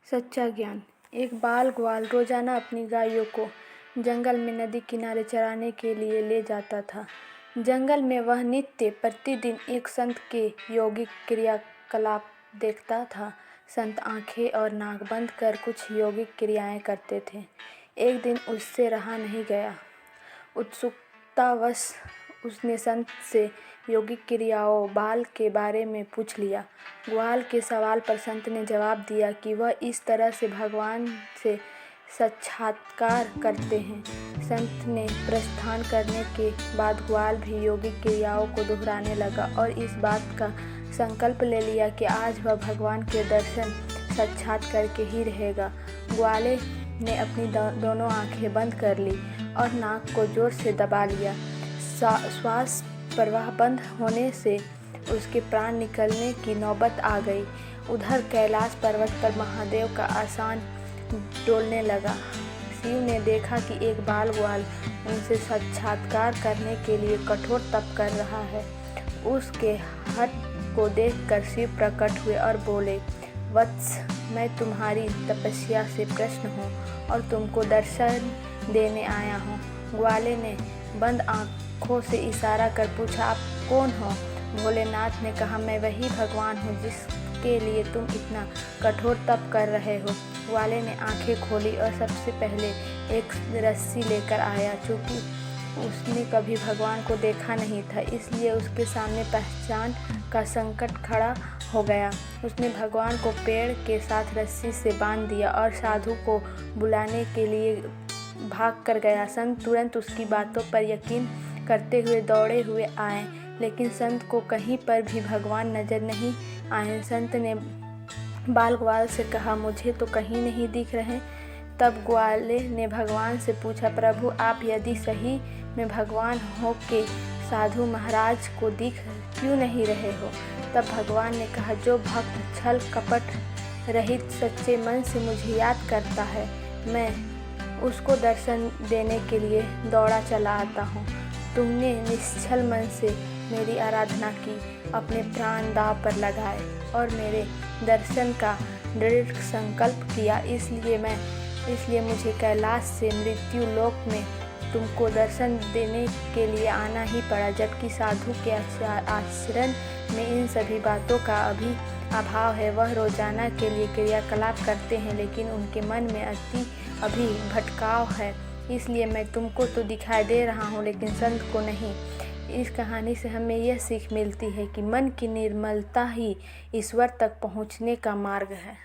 सच्चा ज्ञान। एक बाल ग्वाल रोजाना अपनी गायों को जंगल में नदी किनारे चराने के लिए ले जाता था। जंगल में वह नित्य प्रतिदिन एक संत के यौगिक क्रियाकलाप देखता था। संत आंखें और नाक बंद कर कुछ यौगिक क्रियाएं करते थे। एक दिन उससे रहा नहीं गया। उत्सुकतावश उसने संत से यौगिक क्रियाओं बाल के बारे में पूछ लिया। ग्वाल के सवाल पर संत ने जवाब दिया कि वह इस तरह से भगवान से साक्षात्कार करते हैं। संत ने प्रस्थान करने के बाद ग्वाल भी यौगिक क्रियाओं को दोहराने लगा और इस बात का संकल्प ले लिया कि आज वह भगवान के दर्शन साक्षात करके ही रहेगा। ग्वाले ने अपनी दोनों आंखें बंद कर ली और नाक को जोर से दबा लिया। श्वास प्रवाह बंद होने से उसके प्राण निकलने की नौबत आ गई। उधर कैलाश पर्वत पर महादेव का आसन डोलने लगा। शिव ने देखा कि एक बाल ग्वाल उनसे साक्षात्कार करने के लिए कठोर तप कर रहा है। उसके हठ को देखकर शिव प्रकट हुए और बोले, वत्स, मैं तुम्हारी तपस्या से प्रसन्न हूँ और तुमको दर्शन देने आया हूँ। ग्वाले ने बंद आँखों से इशारा कर पूछा, आप कौन हो? भोलेनाथ ने कहा, मैं वही भगवान हूँ जिसके लिए तुम इतना कठोर तप कर रहे हो। ग्वाले ने आंखें खोली और सबसे पहले एक रस्सी लेकर आया। चूँकि उसने कभी भगवान को देखा नहीं था, इसलिए उसके सामने पहचान का संकट खड़ा हो गया। उसने भगवान को पेड़ के साथ रस्सी से बांध दिया और साधु को बुलाने के लिए भाग कर गया। संत तुरंत उसकी बातों पर यकीन करते हुए दौड़े हुए आए, लेकिन संत को कहीं पर भी भगवान नजर नहीं आए। संत ने बाल ग्वाल से कहा, मुझे तो कहीं नहीं दिख रहे। तब ग्वाले ने भगवान से पूछा, प्रभु, आप यदि सही में भगवान हो के साधु महाराज को दिख क्यों नहीं रहे हो? तब भगवान ने कहा, जो भक्त छल कपट रहित सच्चे मन से मुझे याद करता है, मैं उसको दर्शन देने के लिए दौड़ा चला आता हूँ। तुमने निश्चल मन से मेरी आराधना की, अपने प्राण दांव पर लगाए और मेरे दर्शन का दृढ़ संकल्प किया, इसलिए मुझे कैलाश से मृत्यु लोक में तुमको दर्शन देने के लिए आना ही पड़ा। जबकि साधु के आचरण में इन सभी बातों का अभी अभाव है। वह रोजाना के लिए क्रियाकलाप करते हैं, लेकिन उनके मन में अभी भटकाव है। इसलिए मैं तुमको तो दिखाई दे रहा हूँ, लेकिन संत को नहीं। इस कहानी से हमें यह सीख मिलती है कि मन की निर्मलता ही ईश्वर तक पहुँचने का मार्ग है।